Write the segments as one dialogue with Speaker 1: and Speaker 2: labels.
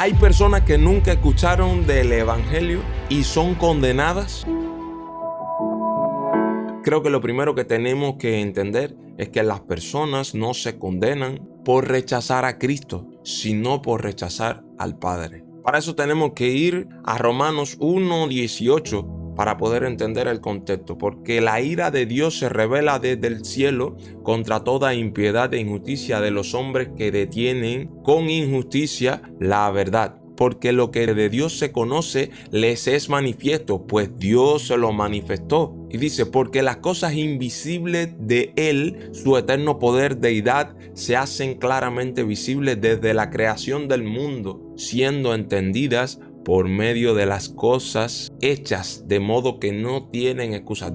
Speaker 1: Hay personas que nunca escucharon del evangelio y son condenadas. Creo que lo primero que tenemos que entender es que las personas no se condenan por rechazar a Cristo, sino por rechazar al Padre. Para eso tenemos que ir a Romanos 1:18 para poder entender el contexto, porque la ira de Dios se revela desde el cielo contra toda impiedad e injusticia de los hombres que detienen con injusticia la verdad. Porque lo que de Dios se conoce les es manifiesto, pues Dios se lo manifestó. Y dice, porque las cosas invisibles de Él, su eterno poder, deidad, se hacen claramente visibles desde la creación del mundo, siendo entendidas por medio de las cosas hechas, de modo que no tienen excusa,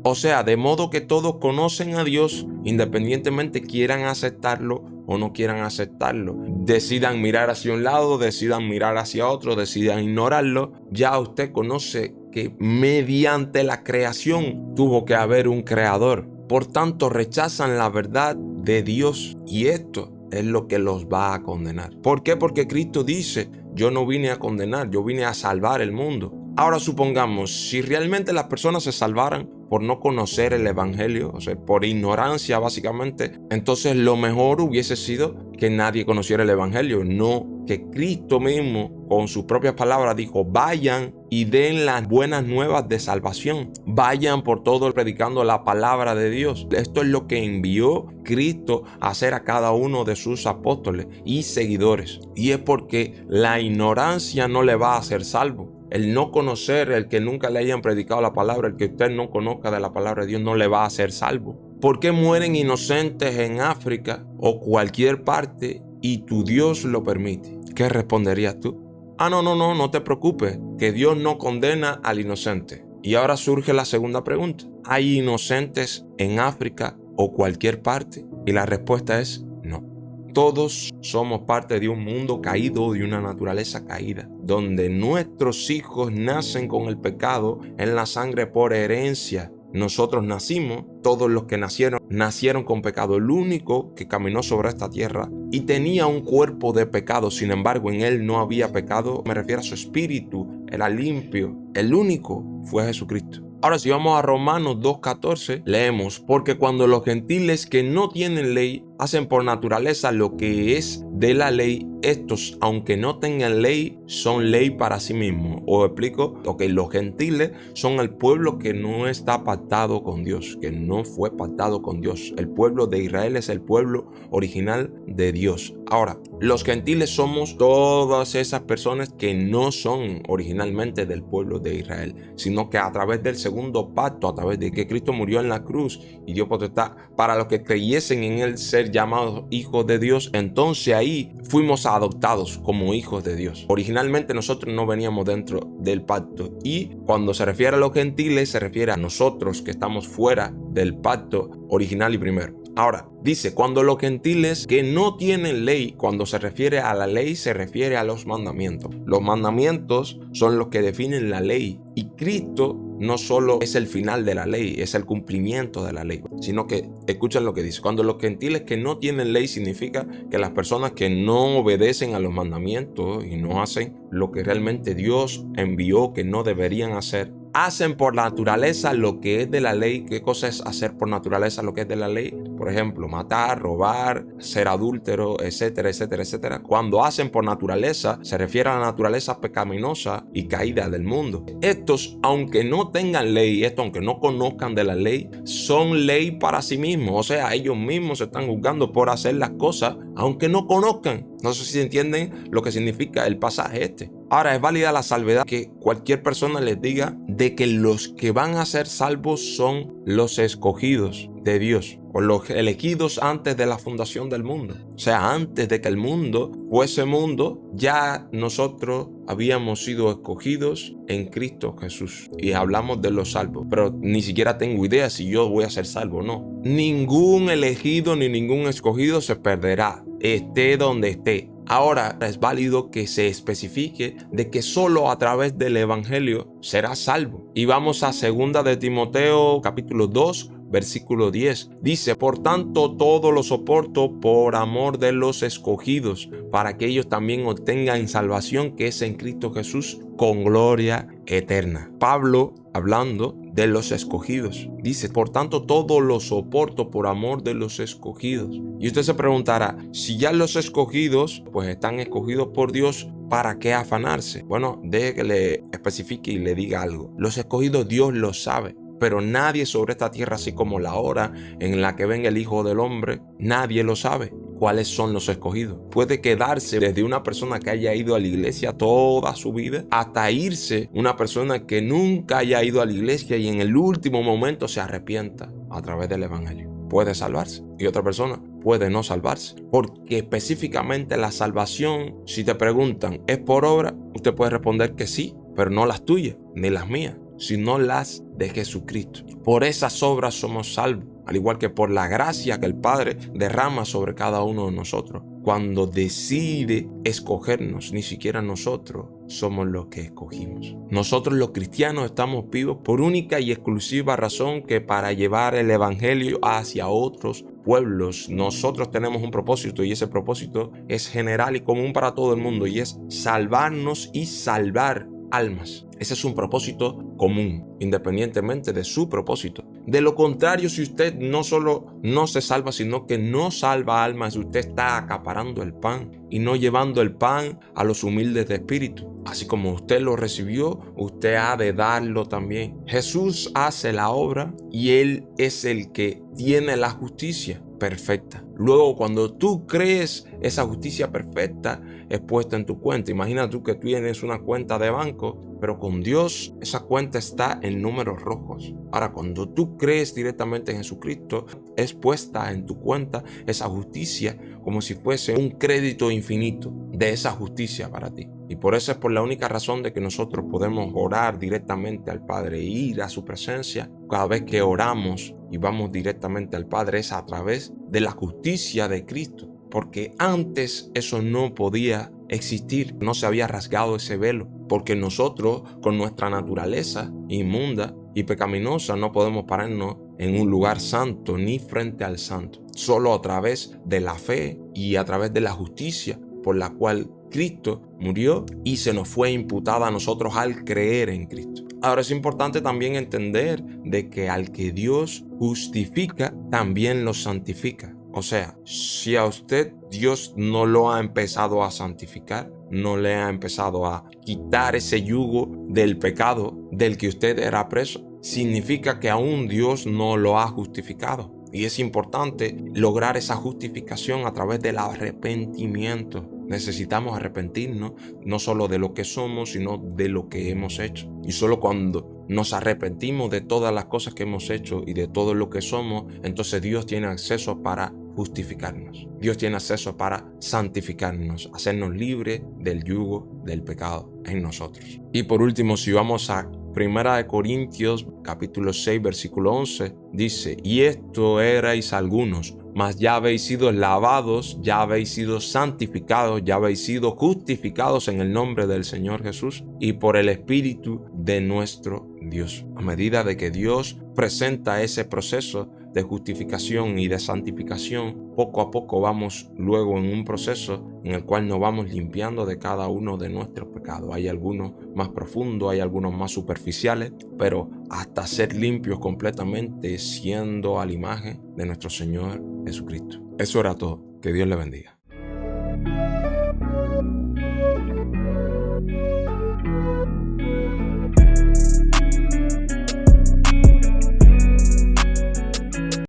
Speaker 1: O sea, de modo que todos conocen a Dios, independientemente quieran aceptarlo o no quieran aceptarlo. Decidan mirar hacia un lado, decidan mirar hacia otro, decidan ignorarlo. Ya usted conoce que mediante la creación tuvo que haber un creador. Por tanto, rechazan la verdad de Dios y esto es lo que los va a condenar. ¿Por qué? Porque Cristo dice, yo no vine a condenar, yo vine a salvar el mundo. Ahora supongamos, si realmente las personas se salvaran por no conocer el evangelio, o sea, por ignorancia básicamente, entonces lo mejor hubiese sido que nadie conociera el evangelio, no que Cristo mismo con sus propias palabras dijo, vayan y den las buenas nuevas de salvación, vayan por todo predicando la palabra de Dios. Esto es lo que envió Cristo a hacer a cada uno de sus apóstoles y seguidores, y es porque la ignorancia no le va a hacer salvo. El no conocer, el que nunca le hayan predicado la palabra, el que usted no conozca de la palabra de Dios no le va a hacer salvo. ¿Por qué mueren inocentes en África o cualquier parte y tu Dios lo permite? ¿Qué responderías tú? No te preocupes, que Dios no condena al inocente. Y ahora surge la segunda pregunta. ¿Hay inocentes en África o cualquier parte? Y la respuesta es no. Todos somos parte de un mundo caído, de una naturaleza caída, donde nuestros hijos nacen con el pecado en la sangre por herencia. Nosotros nacimos, todos los que nacieron con pecado. El único que caminó sobre esta tierra y tenía un cuerpo de pecado, sin embargo en él no había pecado, me refiero a su espíritu, era limpio. El único fue Jesucristo. Ahora si vamos a Romanos 2:14, leemos, porque cuando los gentiles que no tienen ley hacen por naturaleza lo que es de la ley, estos, aunque no tengan ley, son ley para sí mismos. Os explico, los gentiles son el pueblo que no está pactado con Dios, que no fue pactado con Dios. El pueblo de Israel es el pueblo original de Dios. Ahora, los gentiles somos todas esas personas que no son originalmente del pueblo de Israel, sino que a través del segundo pacto, a través de que Cristo murió en la cruz y dio potestad para los que creyesen en él ser llamados hijos de Dios, entonces ahí fuimos adoptados como hijos de Dios. Originalmente nosotros no veníamos dentro del pacto, y cuando se refiere a los gentiles se refiere a nosotros que estamos fuera del pacto original y primero. Ahora, dice, cuando los gentiles que no tienen ley, cuando se refiere a la ley, se refiere a los mandamientos. Los mandamientos son los que definen la ley, y Cristo no solo es el final de la ley, es el cumplimiento de la ley, sino que, escuchen lo que dice, cuando los gentiles que no tienen ley significa que las personas que no obedecen a los mandamientos y no hacen lo que realmente Dios envió que no deberían hacer, hacen por naturaleza lo que es de la ley. ¿Qué cosa es hacer por naturaleza lo que es de la ley? Por ejemplo, matar, robar, ser adúltero, etcétera, etcétera, etcétera. Cuando hacen por naturaleza, se refiere a la naturaleza pecaminosa y caída del mundo. Estos, aunque no tengan ley, aunque no conozcan de la ley, son ley para sí mismos. O sea, ellos mismos se están juzgando por hacer las cosas, aunque no conozcan. No sé si entienden lo que significa el pasaje este. Ahora, es válida la salvedad que cualquier persona les diga de que los que van a ser salvos son los escogidos de Dios, o los elegidos antes de la fundación del mundo. O sea, antes de que el mundo fuese mundo, ya nosotros habíamos sido escogidos en Cristo Jesús. Y hablamos de los salvos, pero ni siquiera tengo idea si yo voy a ser salvo o no. Ningún elegido ni ningún escogido se perderá, esté donde esté. Ahora es válido que se especifique de que solo a través del evangelio será salvo. Y vamos a 2 de Timoteo capítulo 2, versículo 10. Dice, por tanto todo lo soporto por amor de los escogidos, para que ellos también obtengan salvación que es en Cristo Jesús con gloria eterna. Pablo, hablando de los escogidos, dice, por tanto todo lo soporto por amor de los escogidos. Y usted se preguntará, si ya los escogidos pues están escogidos por Dios, ¿para qué afanarse? Bueno, deje que le especifique y le diga algo. Los escogidos Dios los sabe, pero nadie sobre esta tierra, así como la hora en la que venga el Hijo del Hombre, nadie lo sabe. ¿Cuáles son los escogidos? Puede quedarse desde una persona que haya ido a la iglesia toda su vida hasta irse una persona que nunca haya ido a la iglesia y en el último momento se arrepienta a través del evangelio. Puede salvarse y otra persona puede no salvarse, porque específicamente la salvación, si te preguntan, ¿es por obra? Usted puede responder que sí, pero no las tuyas ni las mías, sino las de Jesucristo. Por esas obras somos salvos, al igual que por la gracia que el Padre derrama sobre cada uno de nosotros. Cuando decide escogernos, ni siquiera nosotros somos los que escogimos. Nosotros los cristianos estamos vivos por única y exclusiva razón que para llevar el evangelio hacia otros pueblos. Nosotros tenemos un propósito y ese propósito es general y común para todo el mundo y es salvarnos y salvar almas. Ese es un propósito común, independientemente de su propósito. De lo contrario, si usted no solo no se salva, sino que no salva almas, usted está acaparando el pan y no llevando el pan a los humildes de espíritu. Así como usted lo recibió, usted ha de darlo también. Jesús hace la obra y Él es el que tiene la justicia perfecta. Luego, cuando tú crees, esa justicia perfecta es puesta en tu cuenta. Imagina tú que tú tienes una cuenta de banco, pero con Dios esa cuenta está en números rojos. Ahora, cuando tú crees directamente en Jesucristo, es puesta en tu cuenta esa justicia como si fuese un crédito infinito de esa justicia para ti. Y por eso es por la única razón de que nosotros podemos orar directamente al Padre e ir a su presencia. Cada vez que oramos y vamos directamente al Padre es a través de la justicia de Cristo. Porque antes eso no podía existir, no se había rasgado ese velo. Porque nosotros con nuestra naturaleza inmunda y pecaminosa no podemos pararnos en un lugar santo ni frente al santo. Solo a través de la fe y a través de la justicia por la cual Cristo murió y se nos fue imputada a nosotros al creer en Cristo. Ahora es importante también entender de que al que Dios justifica, también lo santifica. O sea, si a usted Dios no lo ha empezado a santificar, no le ha empezado a quitar ese yugo del pecado del que usted era preso, significa que aún Dios no lo ha justificado. Y es importante lograr esa justificación a través del arrepentimiento. Necesitamos arrepentirnos no solo de lo que somos, sino de lo que hemos hecho. Y solo cuando nos arrepentimos de todas las cosas que hemos hecho y de todo lo que somos, entonces Dios tiene acceso para justificarnos. Dios tiene acceso para santificarnos, hacernos libres del yugo del pecado en nosotros. Y por último, si vamos a 1 Corintios capítulo 6 versículo 11, dice, y esto erais algunos, mas ya habéis sido lavados, ya habéis sido santificados, ya habéis sido justificados en el nombre del Señor Jesús y por el Espíritu de nuestro Dios. A medida de que Dios presenta ese proceso de justificación y de santificación, poco a poco vamos luego en un proceso en el cual nos vamos limpiando de cada uno de nuestros pecados. Hay algunos más profundos, hay algunos más superficiales, pero hasta ser limpios completamente siendo a la imagen de nuestro Señor Jesucristo. Eso era todo. Que Dios le bendiga.